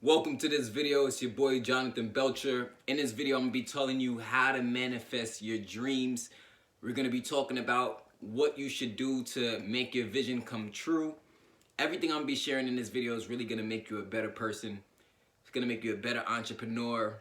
Welcome to this video. It's your boy Jonathan Belcher. In this video, I'm going to be telling you how to manifest your dreams. We're going to be talking about what you should do to make your vision come true. Everything I'm going to be sharing in this video is really going to make you a better person. It's going to make you a better entrepreneur.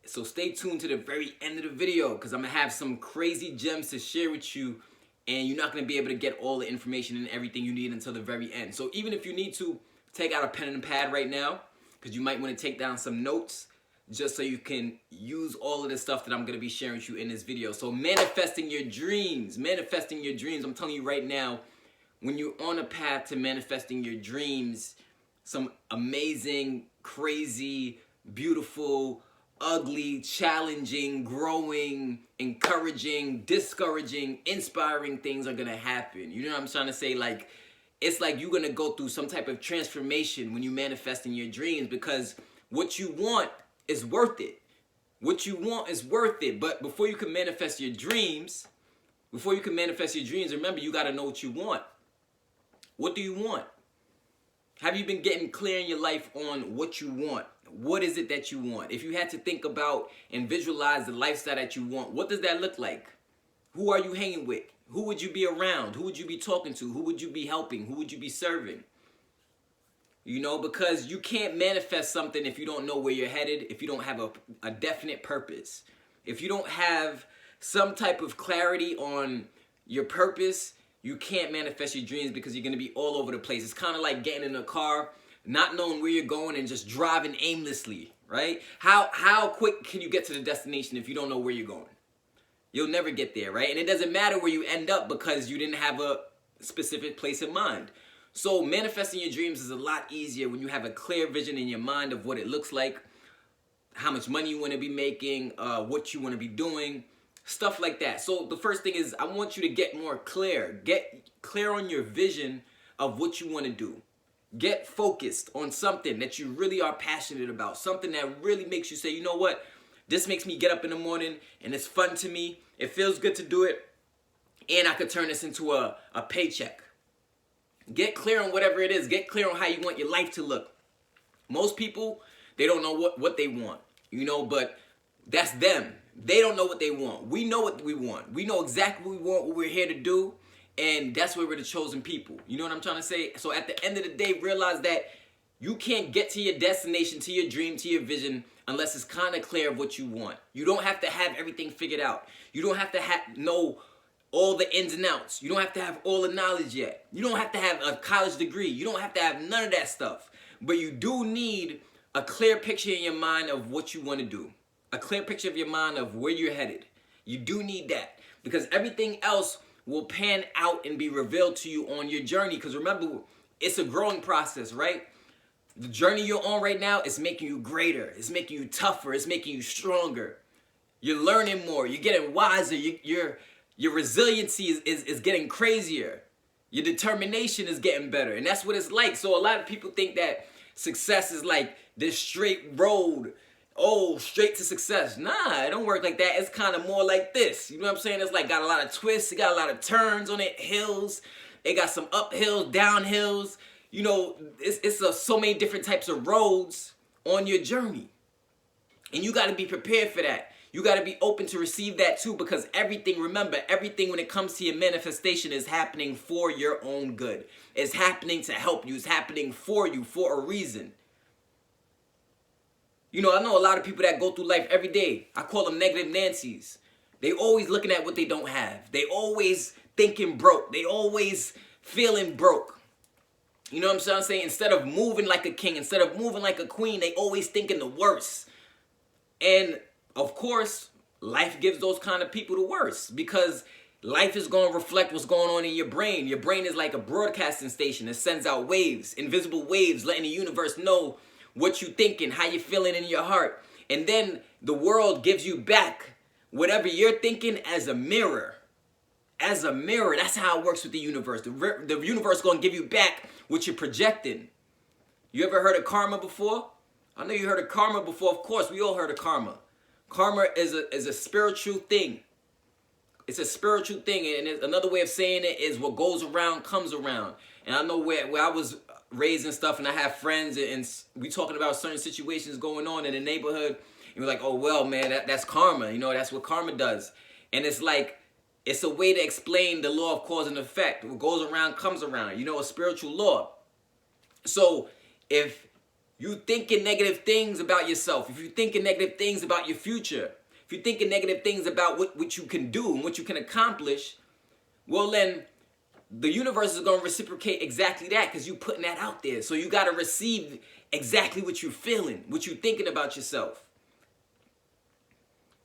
So stay tuned to the very end of the video because I'm going to have some crazy gems to share with you, and you're not going to be able to get all the information and everything you need until the very end. So even if you need to, take out a pen and pad right now, because you might want to take down some notes just so you can use all of the stuff that I'm going to be sharing with you in this video. So manifesting your dreams, I'm telling you right now, when you're on a path to manifesting your dreams, some amazing, crazy, beautiful, ugly, challenging, growing, encouraging, discouraging, inspiring things are going to happen. You know what I'm trying to say? Like, it's like you're going to go through some type of transformation when you manifest in your dreams, because what you want is worth it. What you want is worth it. But before you can manifest your dreams, remember, you got to know what you want. What do you want? Have you been getting clear in your life on what you want? What is it that you want? If you had to think about and visualize the lifestyle that you want, what does that look like? Who are you hanging with? Who would you be around? Who would you be talking to? Who would you be helping? Who would you be serving? You know, because you can't manifest something if you don't know where you're headed, if you don't have a definite purpose. If you don't have some type of clarity on your purpose, you can't manifest your dreams, because you're going to be all over the place. It's kind of like getting in a car, not knowing where you're going and just driving aimlessly, right? How quick can you get to the destination if you don't know where you're going? You'll never get there, right? And it doesn't matter where you end up because you didn't have a specific place in mind. So manifesting your dreams is a lot easier when you have a clear vision in your mind of what it looks like, how much money you want to be making, what you want to be doing, stuff like that. So the first thing is, I want you to get more clear. Get clear on your vision of what you want to do. Get focused on something that you really are passionate about, something that really makes you say, you know what? This makes me get up in the morning and it's fun to me. It feels good to do it. And I could turn this into a paycheck. Get clear on whatever it is. Get clear on how you want your life to look. Most people, they don't know what they want, you know, but that's them. They don't know what they want. We know what we want. We know exactly what we want, what we're here to do. And that's where we're the chosen people. You know what I'm trying to say? So at the end of the day, realize that you can't get to your destination, to your dream, to your vision, unless it's kind of clear of what you want. You don't have to have everything figured out. You don't have to know all the ins and outs. You don't have to have all the knowledge yet. You don't have to have a college degree. You don't have to have none of that stuff. But you do need a clear picture in your mind of what you want to do. A clear picture of your mind of where you're headed. You do need that, because everything else will pan out and be revealed to you on your journey. Because remember, it's a growing process, right? The journey you're on right now is making you greater. It's making you tougher. It's making you stronger. You're learning more. You're getting wiser. Your resiliency is getting crazier. Your determination is getting better. And that's what it's like. So a lot of people think that success is like this straight road. Oh, straight to success. Nah, it don't work like that. It's kind of more like this. You know what I'm saying? It's like got a lot of twists. It got a lot of turns on it. Hills. It got some uphills, downhills. You know, it's so many different types of roads on your journey. And you got to be prepared for that. You got to be open to receive that too, because everything, remember, everything when it comes to your manifestation is happening for your own good. It's happening to help you. It's happening for you for a reason. You know, I know a lot of people that go through life every day. I call them negative Nancy's. They always looking at what they don't have. They always thinking broke. They always feeling broke. You know what I'm saying? Instead of moving like a king, instead of moving like a queen, they always thinking the worst. And of course, life gives those kind of people the worst, because life is going to reflect what's going on in your brain. Your brain is like a broadcasting station. It sends out waves, invisible waves, letting the universe know what you're thinking, how you're feeling in your heart. And then the world gives you back whatever you're thinking as a mirror. As a mirror. That's how it works with the universe. The universe is going to give you back what you're projecting. You ever heard of karma before? I know you heard of karma before. Of course, we all heard of karma. Karma is a spiritual thing. It's a spiritual thing. And another way of saying it is what goes around comes around. And I know where I was raised and stuff, and I have friends, and we talking about certain situations going on in the neighborhood, and we're like, oh, well, man, that's karma. You know, that's what karma does. And it's like, it's a way to explain the law of cause and effect. What goes around comes around. You know, a spiritual law. So if you thinking negative things about yourself, if you're thinking negative things about your future, if you're thinking negative things about what you can do and what you can accomplish, well, then the universe is going to reciprocate exactly that, because you're putting that out there. So you got to receive exactly what you're feeling, what you're thinking about yourself.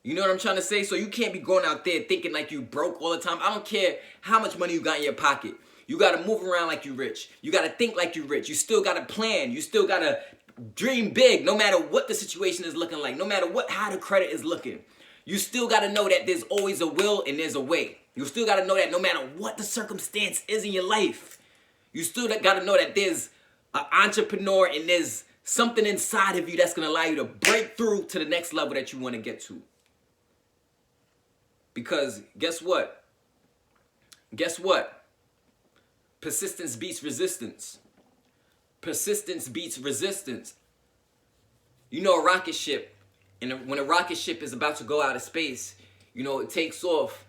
You know what I'm trying to say? So you can't be going out there thinking like you broke all the time. I don't care how much money you got in your pocket. You got to move around like you're rich. You got to think like you're rich. You still got to plan. You still got to dream big, no matter what the situation is looking like, no matter how the credit is looking. You still got to know that there's always a will and there's a way. You still got to know that no matter what the circumstance is in your life, you still got to know that there's an entrepreneur and there's something inside of you that's going to allow you to break through to the next level that you want to get to. Because guess what? Guess what? Persistence beats resistance. Persistence beats resistance. You know, a rocket ship, and when a rocket ship is about to go out of space, you know, it takes off,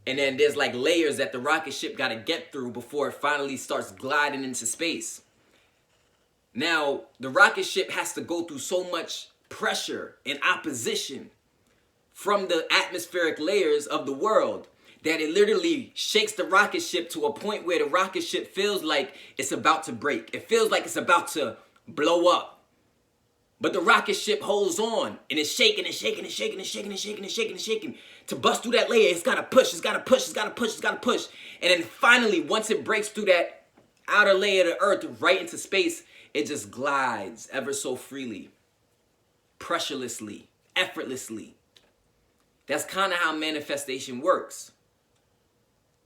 and then there's like layers that the rocket ship got to get through before it finally starts gliding into space. Now, the rocket ship has to go through so much pressure and opposition from the atmospheric layers of the world that it literally shakes the rocket ship to a point where the rocket ship feels like it's about to break. It feels like it's about to blow up. But the rocket ship holds on, and it's shaking and shaking and shaking and shaking and shaking and shaking and shaking. To bust through that layer, it's got to push, it's got to push, it's got to push, it's got to push. And then finally, once it breaks through that outer layer of the earth right into space, it just glides ever so freely, pressurelessly, effortlessly. That's kind of how manifestation works.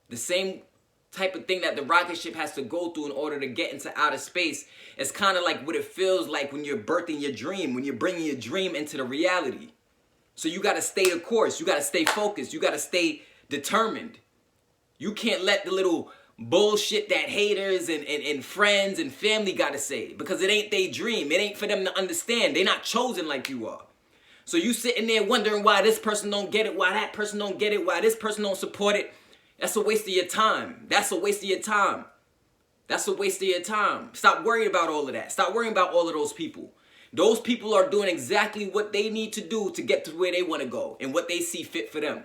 The same type of thing that the rocket ship has to go through in order to get into outer space. It's kind of like what it feels like when you're birthing your dream, when you're bringing your dream into the reality. So you got to stay the course. You got to stay focused. You got to stay determined. You can't let the little bullshit that haters and friends and family got to say, because it ain't their dream. It ain't for them to understand. They're not chosen like you are. So you sitting there wondering why this person don't get it, why that person don't get it, why this person don't support it. That's a waste of your time. That's a waste of your time. That's a waste of your time. Stop worrying about all of that. Stop worrying about all of those people. Those people are doing exactly what they need to do to get to where they want to go and what they see fit for them.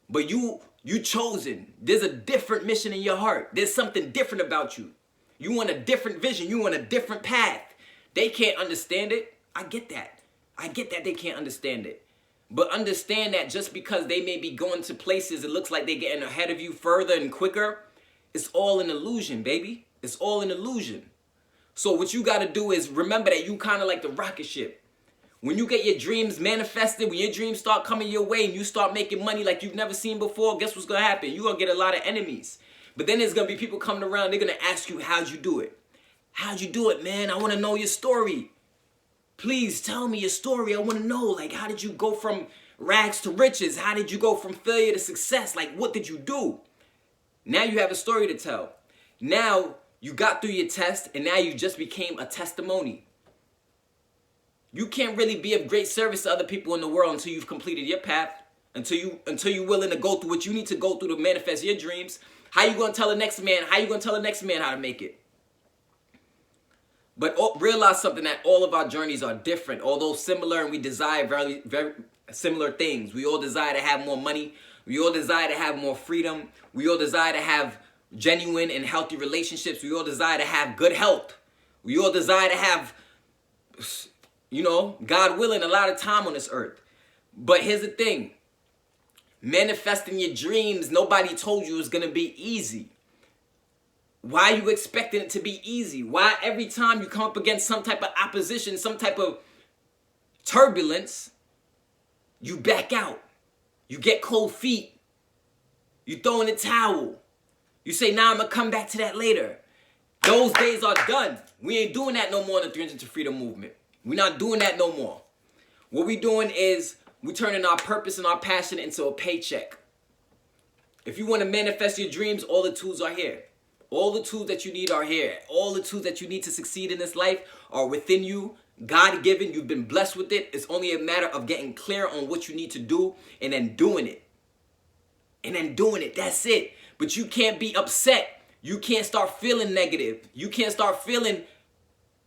But you chosen. There's a different mission in your heart. There's something different about you. You want a different vision. You want a different path. They can't understand it. I get that. I get that they can't understand it. But understand that just because they may be going to places it looks like they're getting ahead of you further and quicker, it's all an illusion, baby. It's all an illusion. So what you got to do is remember that you kind of like the rocket ship. When you get your dreams manifested, when your dreams start coming your way and you start making money like you've never seen before, guess what's going to happen? You're going to get a lot of enemies. But then there's going to be people coming around, they're going to ask you, how'd you do it? How'd you do it, man? I want to know your story. Please tell me your story. I want to know, like, how did you go from rags to riches? How did you go from failure to success? Like, what did you do? Now you have a story to tell. Now you got through your test, and now you just became a testimony. You can't really be of great service to other people in the world until you've completed your path, until you're willing to go through what you need to go through to manifest your dreams. How you going to tell the next man? How you going to tell the next man how to make it? But realize something, that all of our journeys are different, although similar, and we desire very, very similar things. We all desire to have more money. We all desire to have more freedom. We all desire to have genuine and healthy relationships. We all desire to have good health. We all desire to have, you know, God willing, a lot of time on this earth. But here's the thing. Manifesting your dreams, nobody told you it was going to be easy. Why are you expecting it to be easy? Why every time you come up against some type of opposition, some type of turbulence, you back out? You get cold feet. You throw in the towel. You say, nah, I'm going to come back to that later. Those days are done. We ain't doing that no more in the 300 to Freedom movement. We're not doing that no more. What we doing is we turning our purpose and our passion into a paycheck. If you want to manifest your dreams, all the tools are here. All the tools that you need are here. All the tools that you need to succeed in this life are within you. God-given, you've been blessed with it. It's only a matter of getting clear on what you need to do and then doing it. That's it. But you can't be upset. You can't start feeling negative. You can't start feeling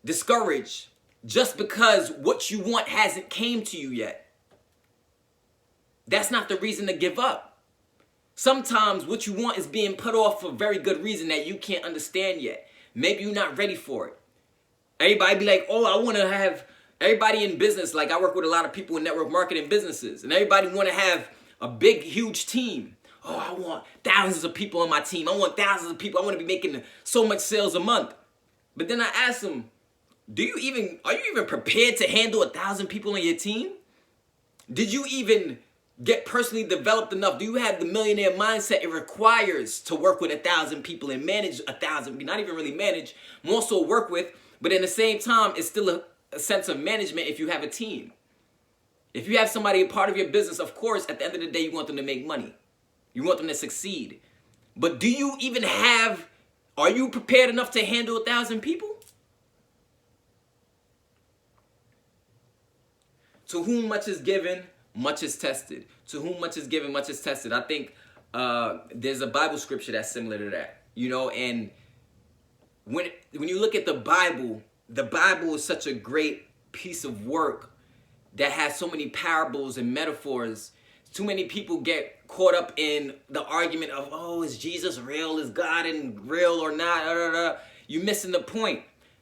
discouraged just because what you want hasn't came to you yet. That's not the reason to give up. Sometimes what you want is being put off for a very good reason that you can't understand yet. Maybe you're not ready for it. Everybody be like, oh, I want to have, everybody in business, like I work with a lot of people in network marketing businesses, and everybody want to have a big, huge team. Oh, I want thousands of people on my team. I want thousands of people. I want to be making so much sales a month. But then I ask them, are you even prepared to handle 1,000 people on your team? Did you even get personally developed enough? Do you have the millionaire mindset it requires to work with 1,000 people and manage 1,000? Not even really manage, more so work with, but in the same time, it's still a sense of management if you have a team. If you have somebody a part of your business, of course, at the end of the day, you want them to make money. You want them to succeed. But do you even have, are you prepared enough to handle 1,000 people? To whom much is given, much is tested. To whom much is given, much is tested. I think there's a Bible scripture that's similar to that. You know, and when you look at the Bible is such a great piece of work that has so many parables and metaphors. Too many people get caught up in the argument of, oh, is Jesus real? Is God real or not? You're missing the point.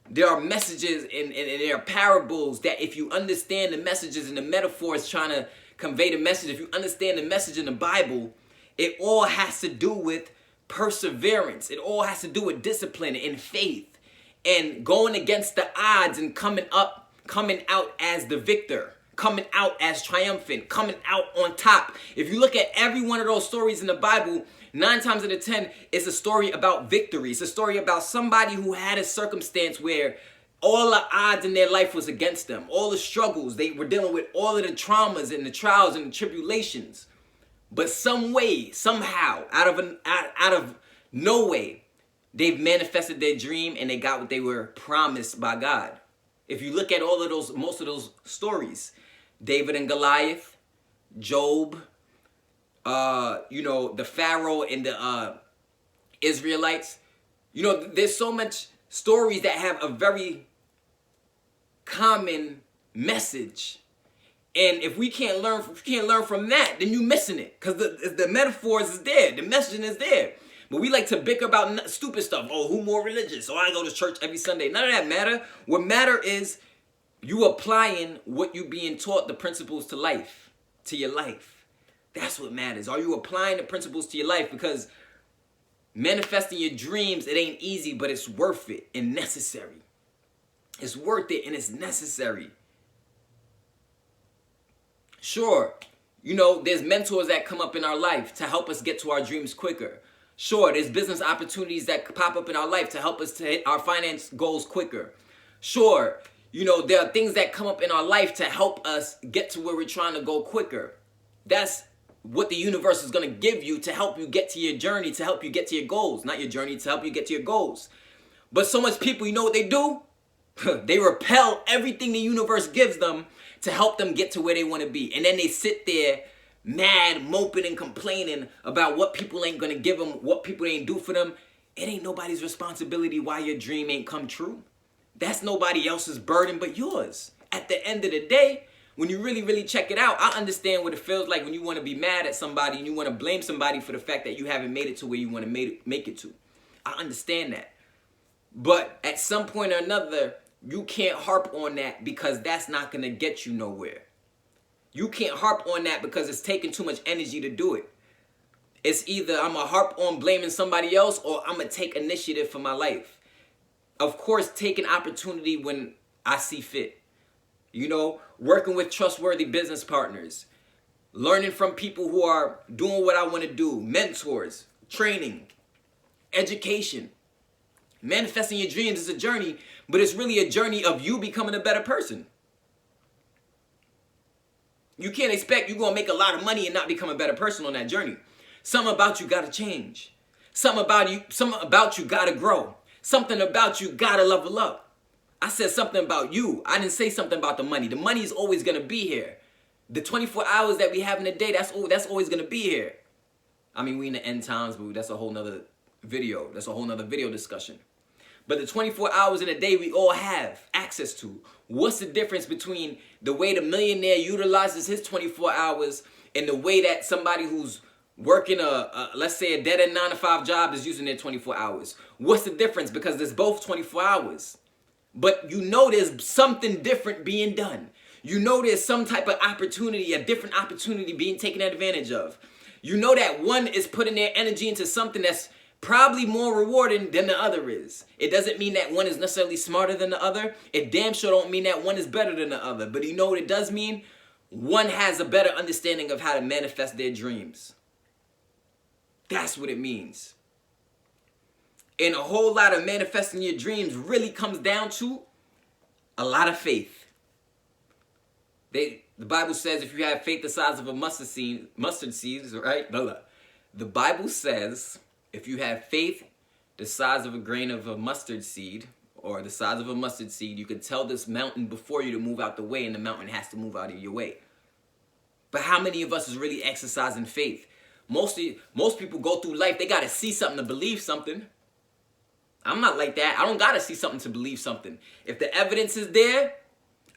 There are messages and there are parables that if you understand the messages and the metaphors trying to convey the message, if you understand the message in the Bible, it all has to do with perseverance. It all has to do with discipline and faith and going against the odds and coming out as the victor, coming out as triumphant, coming out on top. If you look at every one of those stories in the Bible, 9 times out of 10, it's a story about victory. It's a story about somebody who had a circumstance where all the odds in their life was against them. All the struggles, they were dealing with all of the traumas and the trials and the tribulations. But some way, somehow, out of no way, they've manifested their dream and they got what they were promised by God. If you look at most of those stories, David and Goliath, Job, the Pharaoh and the Israelites, there's so much stories that have a very common message. And if we can't learn from that, then you're missing it. Because the metaphors is there. The messaging is there. But we like to bicker about stupid stuff. Oh, who more religious? Oh, I go to church every Sunday. None of that matter. What matter is you applying what you being taught, the principles to life, to your life. That's what matters. Are you applying the principles to your life? Because manifesting your dreams, it ain't easy, but it's worth it and necessary. It's worth it and it's necessary. Sure, there's mentors that come up in our life to help us get to our dreams quicker. Sure, there's business opportunities that pop up in our life to help us to hit our finance goals quicker. Sure, there are things that come up in our life to help us get to where we're trying to go quicker. That's what the universe is going to give you to help you get to your journey, to help you get to your goals. Not your journey, to help you get to your goals. But so much people, you know what they do? They repel everything the universe gives them to help them get to where they want to be. And then they sit there mad, moping and complaining about what people ain't going to give them, what people ain't do for them. It ain't nobody's responsibility why your dream ain't come true. That's nobody else's burden but yours. At the end of the day, when you really, really check it out, I understand what it feels like when you want to be mad at somebody and you want to blame somebody for the fact that you haven't made it to where you want to make it to. I understand that. But at some point or another, you can't harp on that because that's not going to get you nowhere. You can't harp on that because it's taking too much energy to do it. It's either I'm going to harp on blaming somebody else or I'm going to take initiative for my life. Of course, taking opportunity when I see fit. Working with trustworthy business partners. Learning from people who are doing what I want to do. Mentors, training, education. Manifesting your dreams is a journey, but it's really a journey of you becoming a better person. You can't expect you're going to make a lot of money and not become a better person on that journey. Something about you got to change. Something about you gotta grow. Something about you gotta level up. I said something about you. I didn't say something about the money. The money is always gonna be here. The 24 hours that we have in a day, that's always gonna be here. I mean, we in the end times, but that's a whole nother video. That's a whole nother video discussion. But the 24 hours in a day we all have access to. What's the difference between the way the millionaire utilizes his 24 hours and the way that somebody who's working let's say a dead-end 9-to-5 job is using their 24 hours? What's the difference? Because there's both 24 hours. But you know there's something different being done. You know there's some type of opportunity, a different opportunity being taken advantage of. You know that one is putting their energy into something that's probably more rewarding than the other is. It doesn't mean that one is necessarily smarter than the other. It damn sure don't mean that one is better than the other. But you know what it does mean? One has a better understanding of how to manifest their dreams. That's what it means. And a whole lot of manifesting your dreams really comes down to a lot of faith. The Bible says if you have faith the size of a mustard seed, right? The Bible says if you have faith the size of a grain of a mustard seed, or the size of a mustard seed, you can tell this mountain before you to move out the way, and the mountain has to move out of your way. But how many of us is really exercising faith? Most people go through life, they got to see something to believe something. I'm not like that. I don't got to see something to believe something. If the evidence is there,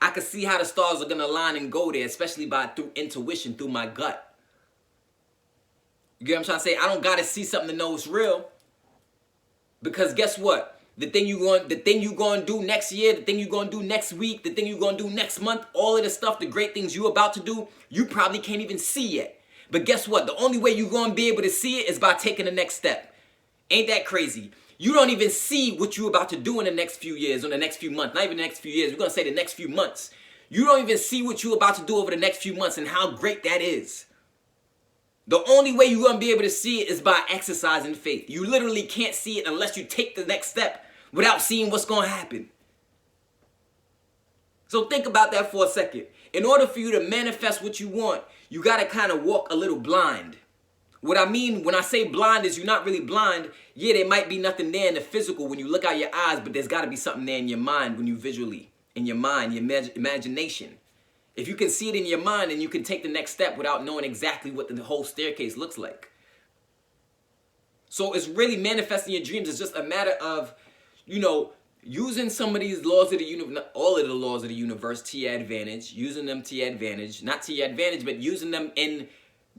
I can see how the stars are going to align and go there, especially through intuition, through my gut. You get what I'm trying to say? I don't got to see something to know it's real. Because guess what? The thing you going to do next year, the thing you going to do next week, the thing you going to do next month, all of the stuff, the great things you about to do, you probably can't even see yet. But guess what? The only way you're going to be able to see it is by taking the next step. Ain't that crazy? You don't even see what you're about to do in the next few years, or the next few months. Not even the next few years. We're going to say the next few months. You don't even see what you're about to do over the next few months and how great that is. The only way you're going to be able to see it is by exercising faith. You literally can't see it unless you take the next step without seeing what's going to happen. So think about that for a second. In order for you to manifest what you want, you got to kind of walk a little blind. What I mean when I say blind is you're not really blind. Yeah, there might be nothing there in the physical when you look out your eyes, but there's got to be something there in your mind when you visually, in your mind, your imagination. If you can see it in your mind, then you can take the next step without knowing exactly what the whole staircase looks like. So it's really manifesting your dreams. It's just a matter of, using some of these laws of the universe, all of the laws of the universe to your advantage, using them to your advantage, not to your advantage, but using them in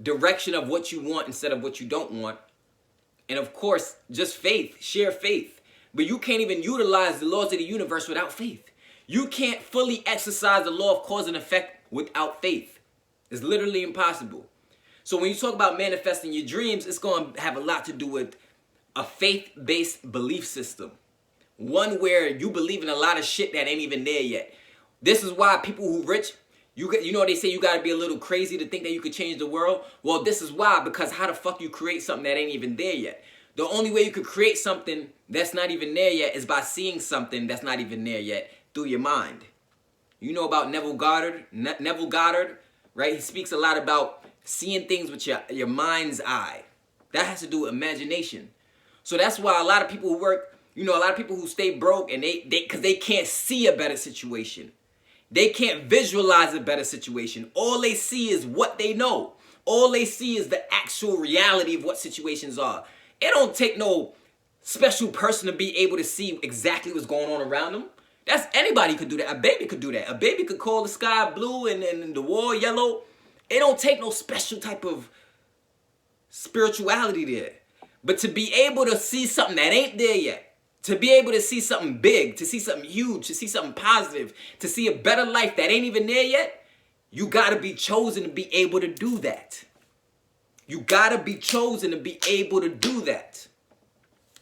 direction of what you want instead of what you don't want. And of course, just faith, sheer faith. But you can't even utilize the laws of the universe without faith. You can't fully exercise the law of cause and effect without faith. It's literally impossible. So when you talk about manifesting your dreams, it's going to have a lot to do with a faith-based belief system. One where you believe in a lot of shit that ain't even there yet. This is why people who rich, you know they say you got to be a little crazy to think that you could change the world? Well, this is why, because how the fuck you create something that ain't even there yet? The only way you could create something that's not even there yet is by seeing something that's not even there yet through your mind. You know about Neville Goddard, right? He speaks a lot about seeing things with your mind's eye. That has to do with imagination. So that's why a lot of people who work, a lot of people who stay broke and because they can't see a better situation. They can't visualize a better situation. All they see is what they know. All they see is the actual reality of what situations are. It don't take no special person to be able to see exactly what's going on around them. Anybody could do that. A baby could do that. A baby could call the sky blue and the wall yellow. It don't take no special type of spirituality there. But to be able to see something that ain't there yet, to be able to see something big, to see something huge, to see something positive, to see a better life that ain't even there yet, you got to be chosen to be able to do that. You got to be chosen to be able to do that.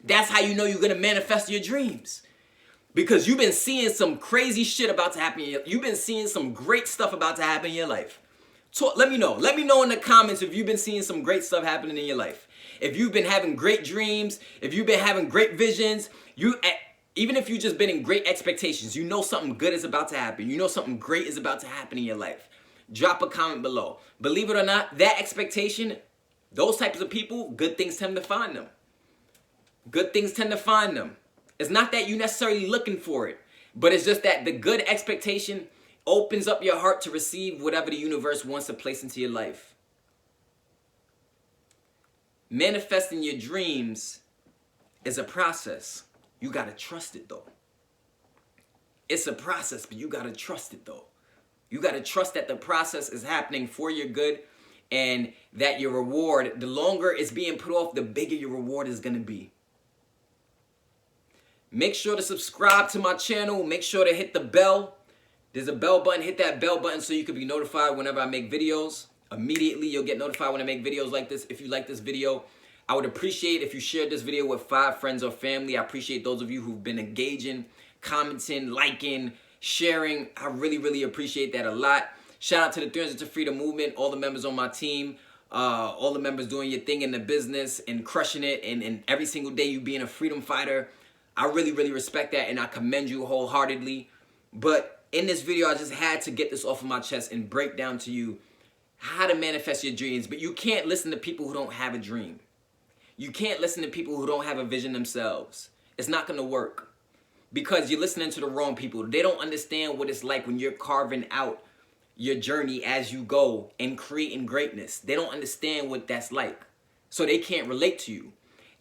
That's how you know you're going to manifest your dreams. Because you've been seeing some crazy shit about to happen. You've been seeing some great stuff about to happen in your life. Let me know. Let me know in the comments if you've been seeing some great stuff happening in your life. If you've been having great dreams, if you've been having great visions, even if you've just been in great expectations, you know something good is about to happen. You know something great is about to happen in your life. Drop a comment below. Believe it or not, that expectation, those types of people, good things tend to find them. Good things tend to find them. It's not that you're necessarily looking for it, but it's just that the good expectation opens up your heart to receive whatever the universe wants to place into your life. Manifesting your dreams is a process. You got to trust it though. It's a process, but you got to trust it though. You got to trust that the process is happening for your good and that your reward, the longer it's being put off, the bigger your reward is going to be. Make sure to subscribe to my channel. Make sure to hit the bell. There's a bell button. Hit that bell button so you can be notified whenever I make videos. Immediately, you'll get notified when I make videos like this. If you like this video, I would appreciate if you shared this video with 5 friends or family. I appreciate those of you who've been engaging, commenting, liking, sharing. I really, really appreciate that a lot. Shout out to the 300 to Freedom movement, all the members on my team, all the members doing your thing in the business and crushing it, and every single day you being a freedom fighter. I really, really respect that, and I commend you wholeheartedly. But in this video, I just had to get this off of my chest and break down to you how to manifest your dreams. But you can't listen to people who don't have a dream. You can't listen to people who don't have a vision themselves. It's not going to work because you're listening to the wrong people. They don't understand what it's like when you're carving out your journey as you go and creating greatness. They don't understand what that's like, so they can't relate to you.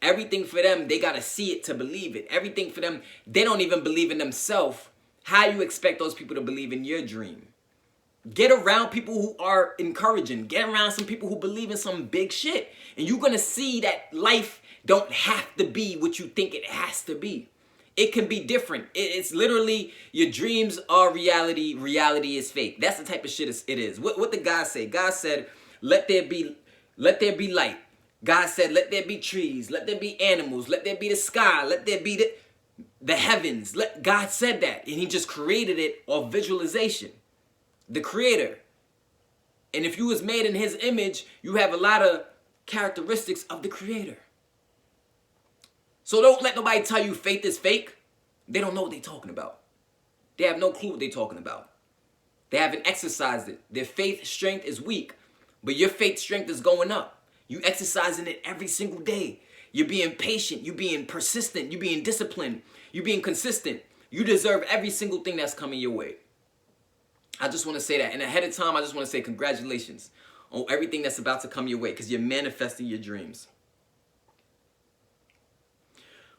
Everything for them, they got to see it to believe it. Everything for them, they don't even believe in themselves. How you expect those people to believe in your dream? Get around people who are encouraging. Get around some people who believe in some big shit. And you're going to see that life don't have to be what you think it has to be. It can be different. It's literally your dreams are reality. Reality is fake. That's the type of shit it is. What did God say? God said, let there be light. God said, let there be trees, let there be animals, let there be the sky, let there be the heavens. God said that, and he just created it off visualization. The creator. And if you was made in his image, you have a lot of characteristics of the creator. So don't let nobody tell you faith is fake. They don't know what they're talking about. They have no clue what they're talking about. They haven't exercised it. Their faith strength is weak, but your faith strength is going up. You exercising it every single day. You're being patient. You're being persistent. You're being disciplined. You're being consistent. You deserve every single thing that's coming your way. I just want to say that. And ahead of time, I just want to say congratulations on everything that's about to come your way because you're manifesting your dreams.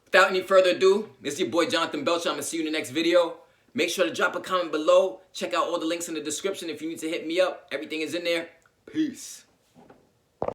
Without any further ado, this is your boy Jonathan Belcher. I'm going to see you in the next video. Make sure to drop a comment below. Check out all the links in the description if you need to hit me up. Everything is in there. Peace.